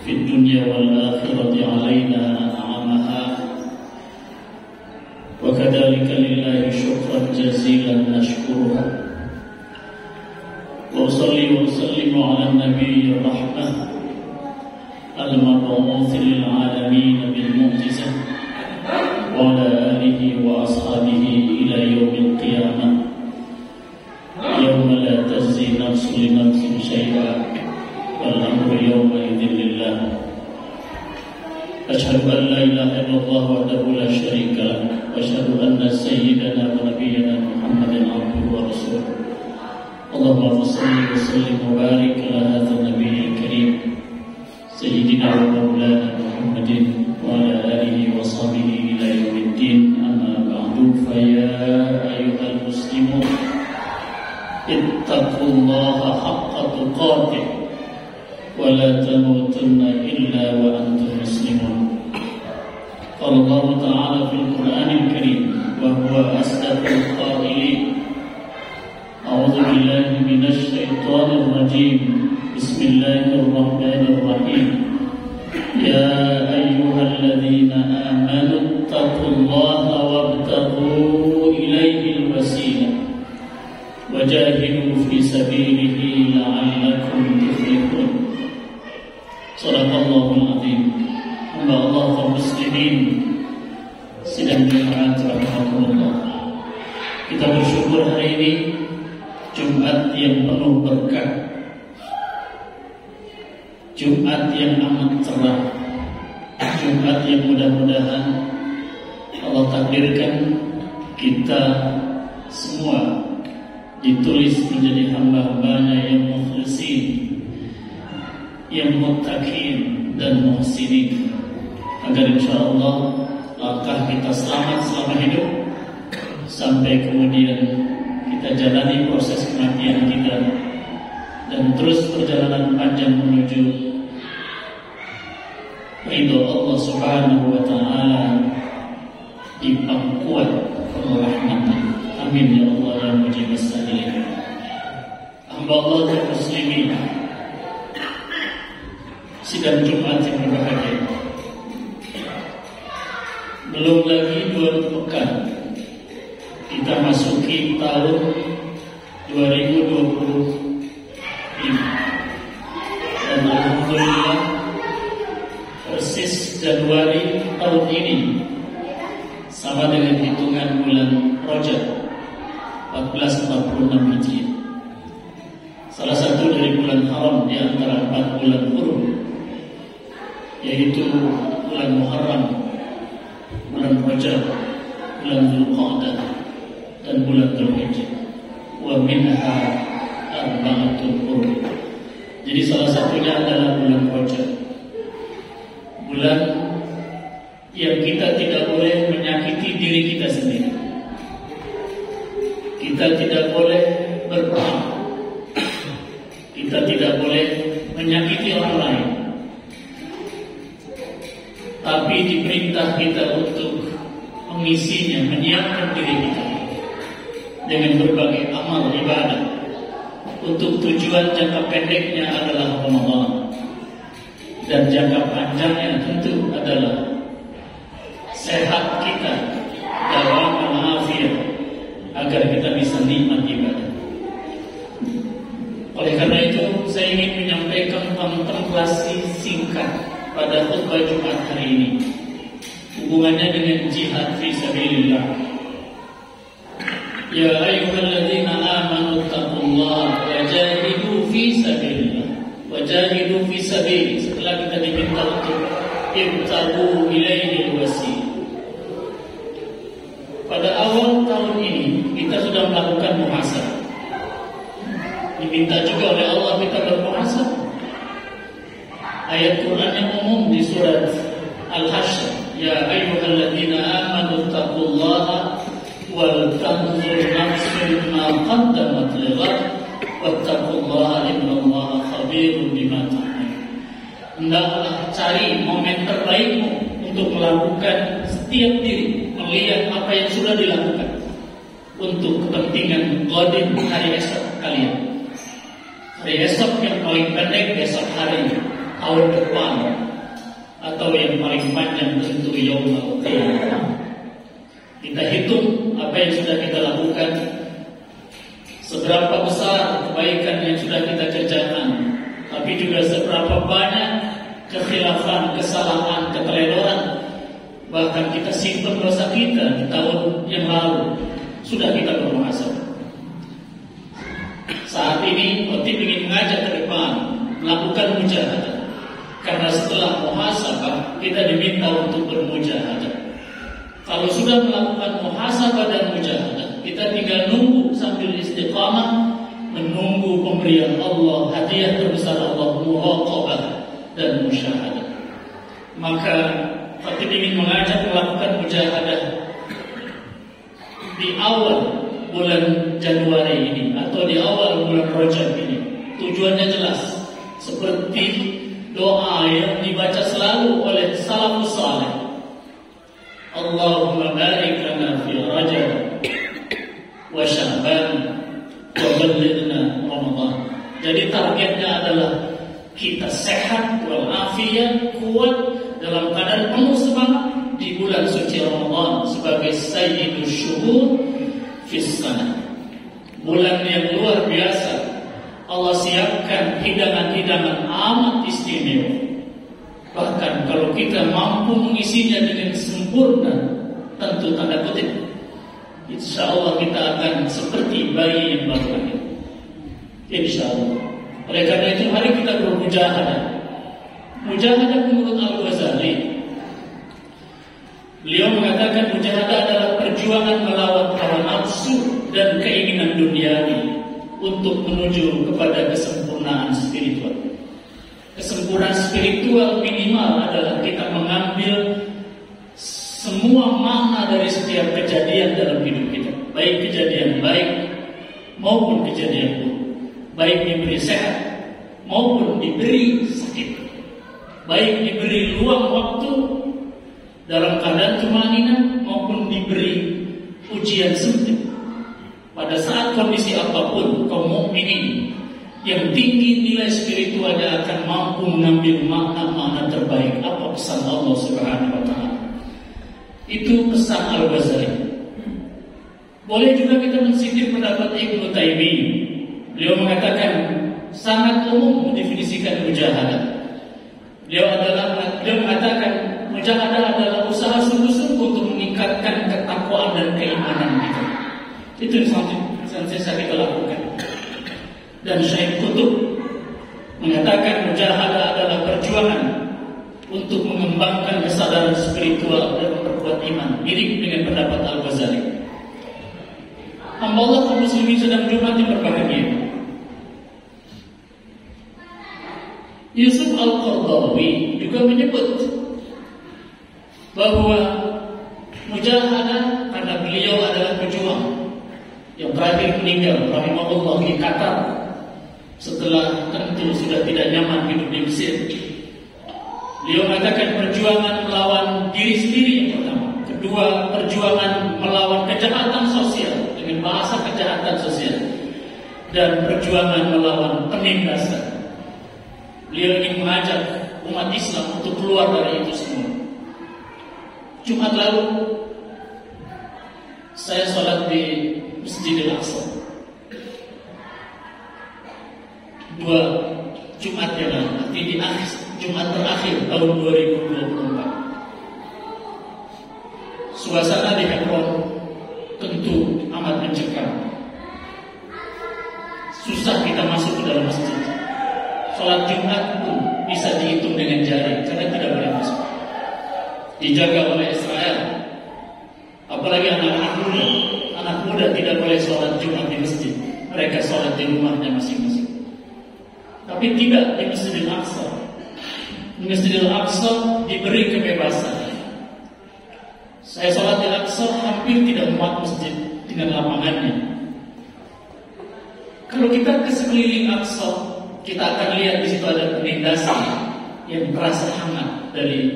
في الدنيا والآخرة علينا أنعمها، وكذلك لله شكرا جزيلا نشكرها. وأصلي وأسلم على النبي الرحمة المبعوث للعالمين بالمعجزة وعلى آله وأصحابه إلى يوم القيامة، يوم لا تجزي نفس لنفس شيئا والأمر يومئذ لله. أشهد أن لا إله إلا الله وحده لا شريك له، وأشهد أن سيدنا ونبينا محمدا عبده ورسوله. اللهم صل وسلم وبارك على هذا النبي الكريم سيدنا ومولانا محمد وعلى آله وصحبه إلى يوم الدين. أما بعد، فيا أيها المسلمون اتقوا الله حق تقاته ولا تموتن إلا وأنتم مسلمون. قال الله تعالى في القرآن الكريم وهو أصدق القائلين: أعوذ بالله من الشيطان الرجيم، بسم الله الرحمن الرحيم. يا أيها الذين آمنوا اتقوا الله وابتغوا إليه الوسيلة وجاهدوا في سبيله لعلكم تفلحون. Sadaqallahul azim. Hamba Allah kaum muslimin sidang jemaat rahimakumullah. Kita bersyukur hari ini Jumat yang penuh berkah, Jumat yang amat cerah, Jumat yang mudah-mudahan Allah takdirkan kita semua ditulis menjadi hamba-hambanya yang mukhlisin, yang muttaqin dan muhsinin, agar insyaallah langkah kita selamat selama hidup sampai kemudian kita jalani proses kematian kita dan terus perjalanan panjang menuju ridho Allah Subhanahu wa taala di pangkuan rahmatnya. Amin ya Allah ya mujibas sa'ilin. Hamba Allah dan muslimin, sidang Jumat yang berbahagia, belum lagi 2 pekan kita masuki tahun 2025, dan alhamdulillah persis Januari tahun ini sama dengan hitungan bulan Rajab 1446 Hijriah, salah satu dari bulan haram di antara 4 bulan hurum, yaitu bulan Muharram, bulan Rajab, bulan Dzulqa'dah, dan bulan Dzulhijjah. Wa minha arba'atul hurum. Jadi salah satunya adalah bulan Rajab, bulan yang kita tidak boleh menyakiti diri kita sendiri, kita tidak boleh berperang, kita tidak boleh menyakiti orang lain, tapi diperintah kita untuk mengisinya, menyiapkan diri kita dengan berbagai amal ibadah. Untuk tujuan jangka pendeknya adalah Ramadan, dan jangka panjangnya tentu adalah sehat kita dalam walafiat, agar kita bisa nikmat ibadah. Oleh karena itu, saya ingin menyampaikan kontemplasi singkat pada khutbah Jumat hari ini, hubungannya dengan jihad fi sabilillah. Ya ayyuhalladzina amanu taqullaha wajahidu fi sabilillah. Wajahidu fi sabilillah. Setelah kita diminta untuk ibtagu ilaihi wasilah. Pada awal tahun ini kita sudah melakukan muhasabah. Diminta juga oleh Allah kita bermuhasabah. Ayat Quran yang umum di surat Al-Hasyr, ya ayyuhalladzina amanu taqullaha wal tanzur nafsun ma qaddamat lighad wattaqullaha innallaha khabirun bima ta'malun. Hendaklah cari momen terbaikmu untuk melakukan setiap diri, melihat apa yang sudah dilakukan untuk kepentingan qadim hari esok kalian. Hari esok yang paling pendek besok hari, tahun depan, atau yang paling panjang tentu yaumul qiyamah. Kita hitung apa yang sudah kita lakukan, seberapa besar kebaikan yang sudah kita kerjakan, tapi juga seberapa banyak kekhilafan, kesalahan, keteledoran, bahkan kita simpan dosa kita di tahun yang lalu, sudah kita bermuhasabah. Saat ini Khotib ingin mengajak ke depan melakukan mujahadah, karena setelah muhasabah kita diminta untuk bermujahadah. Kalau sudah melakukan muhasabah dan mujahadah, kita tinggal nunggu sambil istiqamah, menunggu pemberian Allah, hadiah terbesar Allah, muraqabah dan musyahadah. Maka Khotib ingin mengajak melakukan mujahadah di awal bulan Januari ini atau di awal bulan Rajab ini. Tujuannya jelas, seperti doa yang dibaca selalu oleh salafus saleh. Allahumma barik lana fi Rajab wa Sya'ban wa ballighna Ramadan. Jadi targetnya adalah kita sehat walafiat, kuat dalam keadaan penuh semangat di bulan suci Ramadan sebagai sayyidus syuhur fis sanah. Bulan yang luar biasa. Allah siapkan hidangan-hidangan amat istimewa. Bahkan kalau kita mampu mengisinya dengan sempurna, tentu tanda kutip, insya Allah kita akan seperti bayi yang baru lahir. Insya Allah. Oleh karena itu mari kita bermujahadah. Mujahadah menurut Al-Ghazali, beliau mengatakan mujahadah adalah perjuangan melawan hawa nafsu dan keinginan duniawi untuk menuju kepada kesempurnaan spiritual. Kesempurnaan spiritual minimal adalah kita mengambil semua makna dari setiap kejadian dalam hidup kita, baik kejadian baik maupun kejadian buruk, baik diberi sehat maupun diberi sakit, baik diberi luang waktu dalam keadaan tumanina maupun diberi ujian sempit. Pada saat kondisi apapun, kaum mukminin yang tinggi nilai spiritualnya akan mampu mengambil makna-makna terbaik apa pesan Allah Subhanahu wa taala. Itu pesan Al-Ghazali. Boleh juga kita mensitip pendapat Ibnu Taimiyah. Beliau mengatakan sangat umum mendefinisikan mujahadah. Beliau mengatakan mujahadah adalah usaha sungguh-sungguh untuk meningkatkan ketakwaan dan keimanan kita. Itu yang senantiasa kita lakukan. Dan Syekh Qutb mengatakan mujahadah adalah perjuangan untuk mengembangkan kesadaran spiritual dan memperkuat iman, mirip dengan pendapat Al-Ghazali. Hamba Allah kaum muslimin sedang Jumat yang berbahagia. Yusuf Al-Qaradawi juga menyebut bahwa mujahadah, karena beliau adalah pejuang yang terakhir meninggal rahimahullah di Qatar setelah tentu sudah tidak nyaman hidup di Mesir. Beliau mengatakan perjuangan melawan diri sendiri yang pertama, kedua perjuangan melawan kejahatan sosial dengan bahasa kejahatan sosial, dan perjuangan melawan penindasan. Beliau ingin mengajak umat Islam untuk keluar dari itu semua. Jumat lalu saya sholat di Masjidil Aqsa. 2 Jumat yang lalu, di Jumat terakhir tahun 2024. Suasana di Hebron tentu amat mencekam. Susah kita masuk ke dalam masjid. Sholat Jumat pun bisa dihitung dengan jari karena tidak boleh masuk. Dijaga oleh Israel. Apalagi anak-anak muda. Anak muda tidak boleh sholat Jumat di masjid. Mereka sholat di rumahnya masing-masing. Tapi tidak di Masjidil Aqsa. Di Masjidil Aqsa diberi kebebasan. Saya sholat di Aqsa hampir tidak muat masjid dengan lapangannya. Kalau kita ke sekeliling Aqsa, kita akan lihat di situ ada penindasan yang terasa hangat dari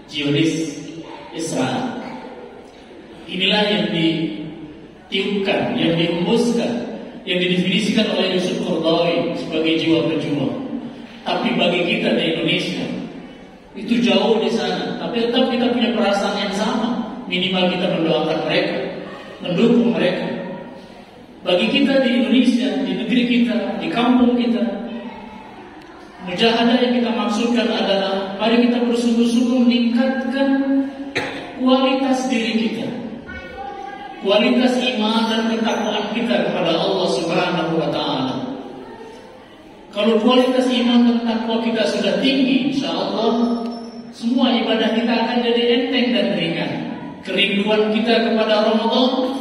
Zionis Israel. Inilah yang ditiupkan, yang dihembuskan, yang didefinisikan oleh Yusuf Qaradawi sebagai jiwa pejuang. Tapi bagi kita di Indonesia itu jauh di sana. Tapi tetap kita punya perasaan yang sama. Minimal kita mendoakan mereka, mendukung mereka. Bagi kita di Indonesia, di negeri kita, di kampung kita, mujahadah yang kita maksudkan adalah mari kita bersungguh-sungguh meningkatkan kualitas diri kita, kualitas iman dan ketakwaan kita kepada Allah Subhanahu wa Ta'ala. Kalau kualitas iman dan takwa kita sudah tinggi, insya Allah semua ibadah kita akan jadi enteng dan ringan. Kerinduan kita kepada Ramadan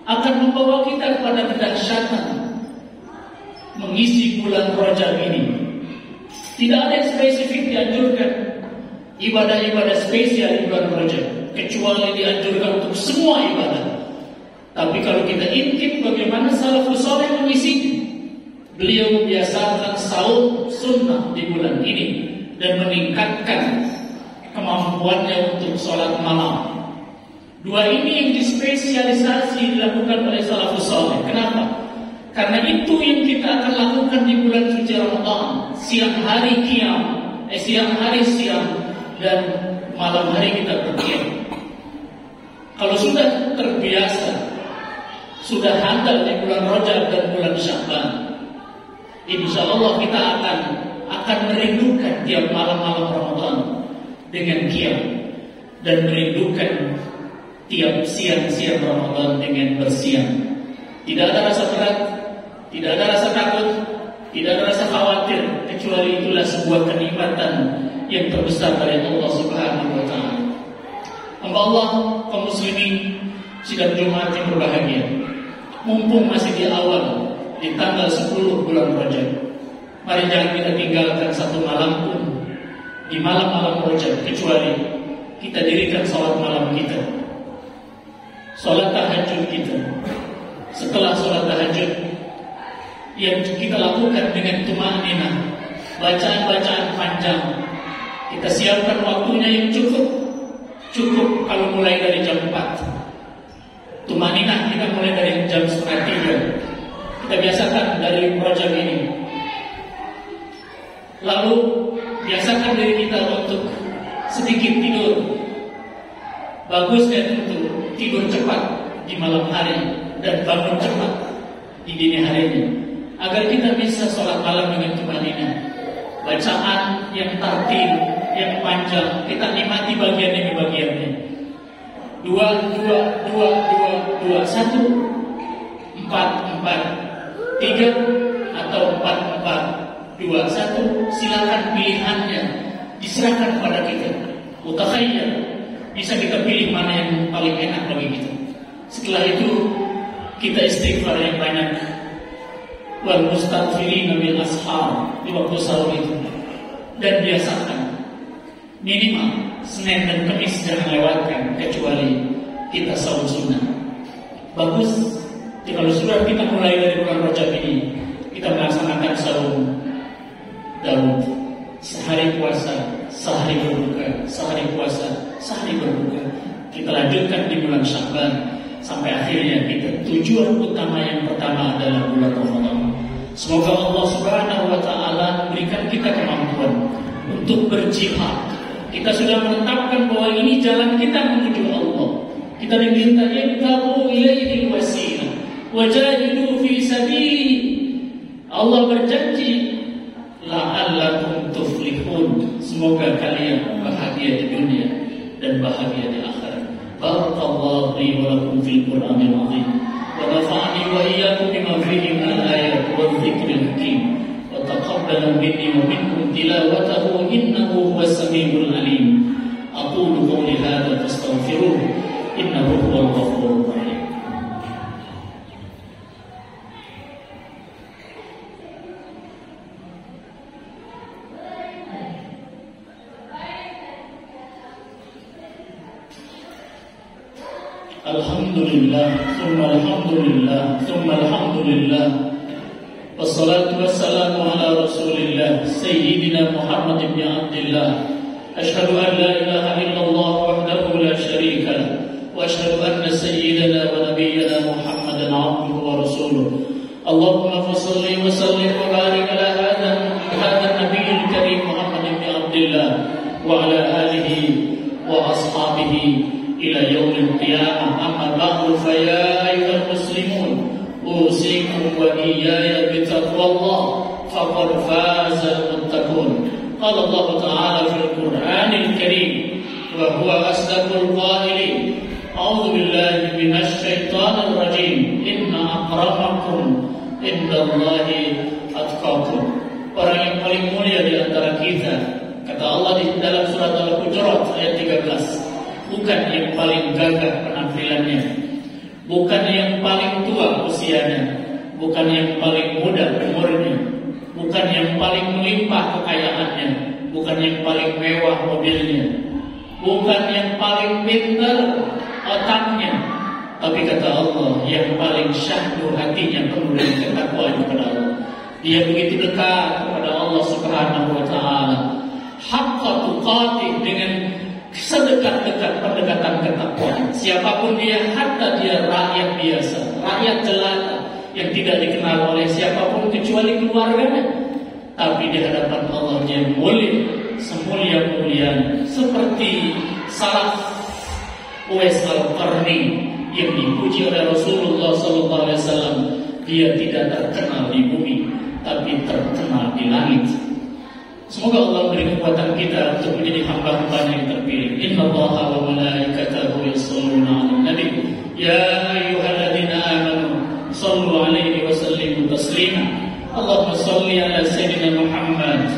akan membawa kita kepada kedahsyatan mengisi bulan Rajab ini. Tidak ada yang spesifik dianjurkan ibadah-ibadah spesial di bulan Rajab, kecuali dianjurkan untuk semua ibadah. Tapi kalau kita intip bagaimana salafus saleh mengisinya, beliau biasakan saum sunnah di bulan ini dan meningkatkan kemampuannya untuk sholat malam. Dua ini yang dispesialisasi dilakukan oleh salafus saleh. Kenapa? Karena itu yang kita akan lakukan di bulan suci Ramadan. Siang hari qiyam, siang hari siam, dan malam hari kita berqiyam. Kalau sudah terbiasa, sudah handal di bulan Rajab dan bulan Sya'ban, insya Allah kita akan merindukan tiap malam-malam Ramadan dengan qiyam, dan merindukan tiap siang-siang Ramadan dengan bersiam. Tidak ada rasa berat, tidak ada rasa takut, tidak ada rasa khawatir, kecuali itulah sebuah kenikmatan yang terbesar dari Allah Subhanahu wa Ta'ala. Hamba Allah, kaum muslimin sidang Jumat yang berbahagia, mumpung masih di awal, di tanggal 10 bulan Rajab, mari jangan kita tinggalkan satu malam pun di malam-malam Rajab, kecuali kita dirikan salat malam kita, salat tahajud kita. Setelah salat tahajud yang kita lakukan dengan tumaninah, bacaan-bacaan panjang, kita siapkan waktunya yang cukup kalau mulai dari jam 4. Tumaninah kita mulai dari jam 2:30. Kita biasakan dari Rajab ini. Lalu biasakan diri kita untuk sedikit tidur. Bagusnya untuk tidur cepat di malam hari dan bangun cepat di dini harinya, agar kita bisa sholat malam dengan tumaninah. Bacaan yang tartil, yang panjang, kita nikmati bagian demi bagiannya. 2, 2, 2, 2, 2, 1, 4, 4, 3 atau 4, 4, 2, 1. Silakan pilihannya, diserahkan kepada kita. Mutakhayyar, bisa kita pilih mana yang paling enak bagi kita. Setelah itu kita istighfar yang banyak. Wal mustaghfirina bil ashar, di waktu sahur itu. Dan biasakan minimal Senin dan Kamis jangan lewatkan, kecuali kita sahur sunnah. Bagus kalau sudah kita mulai dari bulan Rajab ini, kita melaksanakan sahur Daud, sehari puasa, sehari berbuka, sehari puasa, sehari berbuka. Kita lanjutkan di bulan Sya'ban sampai akhirnya kita tujuan utama yang pertama adalah bulan Ramadan. Semoga Allah Subhanahu wa Ta'ala memberikan kita kemampuan untuk berjihad. Kita sudah menetapkan bahwa ini jalan kita menuju Allah. Kita diminta yabtaghu ilaihi wasilah wajahidu fi sabili. Allah berjanji la'allakum tuflihun. Semoga kalian bahagia di dunia dan bahagia di akhirat. Barakallahu li wa lakum fil Qur'anil 'azim. Wa nafa'ani wa iyyakum bima fihi min al-ayati wadh-dhikril hakim. Wa taqabbal minni wa minkum tilawatahu innahu huwas samiul 'alim. Aqulu qawli hadha fastaghfiruh innahu huwal ghafurur rahim. Alhamdulillah, thumma alhamdulillah, thumma alhamdulillah. Wassalatu wassalamu ala Rasulillah Sayyidina Muhammad ibn Abdillah. Ashhadu an la ilaha illallah wahdahu la sharika lah, wa ashhadu anna sayyidana wa nabiyyana Muhammadan abduhu wa rasuluh. Allahumma fassalli wa sallim wa barik ala hadha وعلى آله وأصحابه إلى يوم القيامة. أما بعد فيا أيها المسلمون أوصيكم وإياي بتقوى الله فقد فاز المتقون. قال الله تعالى في القرآن الكريم وهو أصدق القائلين: أعوذ بالله من الشيطان الرجيم إن أكرمكم عند الله أتقاكم. Orang yang paling mulia di antara kita, kata Allah di dalam surat Al-Hujurat ayat 13, bukan yang paling gagah penampilannya, bukan yang paling tua usianya, bukan yang paling muda umurnya, bukan yang paling melimpah kekayaannya, bukan yang paling mewah mobilnya, bukan yang paling pintar otaknya, tapi kata Allah yang paling syahdu hatinya penuh dengan ketakwaan kepada Allah. Dia begitu dekat kepada Allah Subhanahu wa taala, haqqa tuqatih, dengan sedekat-dekat pendekatan ketakwaan. Siapapun dia, hatta dia rakyat biasa, rakyat jelata yang tidak dikenal oleh siapapun kecuali keluarganya, tapi di hadapan Allah dia mulia, semulia-mulianya, seperti salaf Uwais Al-Qarni yang dipuji oleh Rasulullah SAW. Dia tidak terkenal di bumi, tapi terkenal di langit. Semoga Allah beri kekuatan kita untuk menjadi hamba-hamba yang terpilih. Innallaha wa malaikatahu yusholluna 'alan nabi ya ayyuhalladzina amanu shallu 'alaihi wa sallimu taslima. Allahumma shalli 'ala sayyidina Muhammad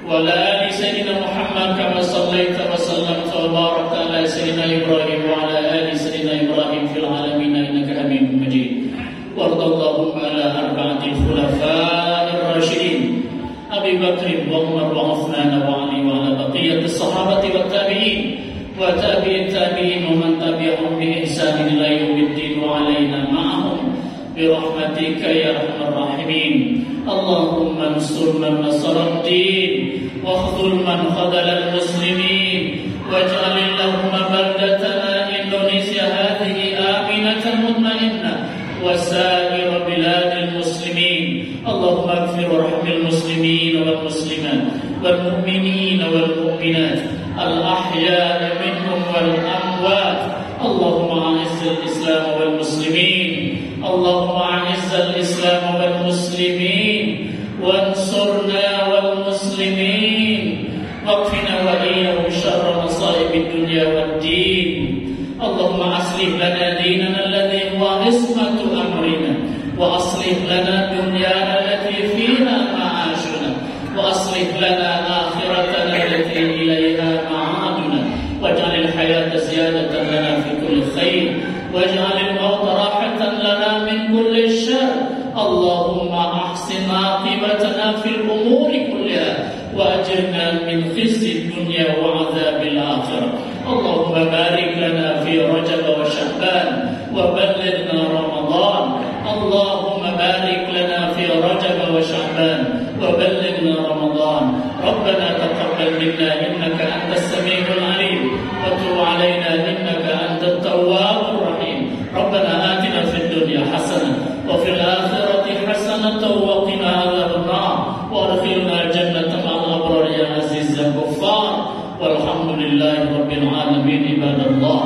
wa 'ala ali sayyidina Muhammad kama shallaita wa sallamta wa barakta 'ala sayyidina Ibrahim wa 'ala ali sayyidina Ibrahim fil 'alamin innaka Hamidum Majid. Warḍallahumma 'ala arba'atil khulafa'ir rasyidin Abi Bakr wa Umar wa Uthman wa Ali wa 'ala baqiyatis sahabati wat tabi'in wa tabi'it tabi'in wa man tabi'ahum bi ihsan ila yaumiddin wa 'alaina ma'ahum bi rahmatika ya arhamar rahimin. Allahumma ansur man nasara ad-din wa khudhul man khadhala al-muslimin waj'al Allahumma baldatana Indonesia hadhihi aminatan mutmainnah wa sa'ir biladil muslimin. Allahumma ighfir warhamil muslimin wal muslimat wal mu'minin wal mu'minat al ahya'i minhum wal amwat. Allahumma a'izzal islam wal muslimin, Allahumma a'izzal islam wal muslimin wansurna wal muslimin waqfina wa iyyahum syarra masaibid dunya wad din. Allahumma aslih lana dinana alladhi huwa ismatu amrina wa aslih lana dunyana allati fiha ma'ashuna wa aslih lana akhiratana allati ilayha ma'aduna waj'al al-hayata ziyadatan lana fi kulli khair waj'al al-mauta rahatan lana min kulli syarr. Allahumma ahsin aqibatana fil umuri kulliha wa ajirna min khizyi dunya wa 'adzabil akhirah. Allahumma barik lana fi Rajab wa Sya'ban wa ballighna Ramadan. Allahumma barik lana fi Rajab wa Sya'ban wa ballighna Ramadan. Rabbana taqabbal minna innaka antas samiul alim wa tub 'alaina innaka antat tawwabur rahim. Rabbana atina fid dunya hasanah wa fil akhirati hasanah wa qina adzaban nar wa adkhilna jannata ma'al abrar ya aziz ya ghaffar. Walhamdulillahi rabbil alamin. Ibadallah,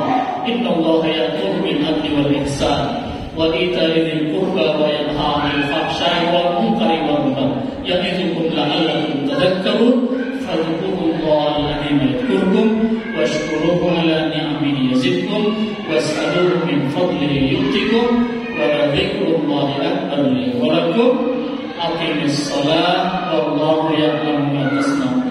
innallaha ya'muru bil 'adli wal ihsan wa ita'i dzil qurba wa yanha 'anil fahsya'i wal munkari wal baghi ya'idzukum la'allakum tadhakkarun. Fadhkurullaha al-'azima yadhkurkum washkuruhu 'ala ni'amihi yazidkum was'aluhu min fadlihi yu'tikum wa dzikrullahi akbar li wa lakum. Aqimis shalah wallahu ya'lamu ma tasna'un.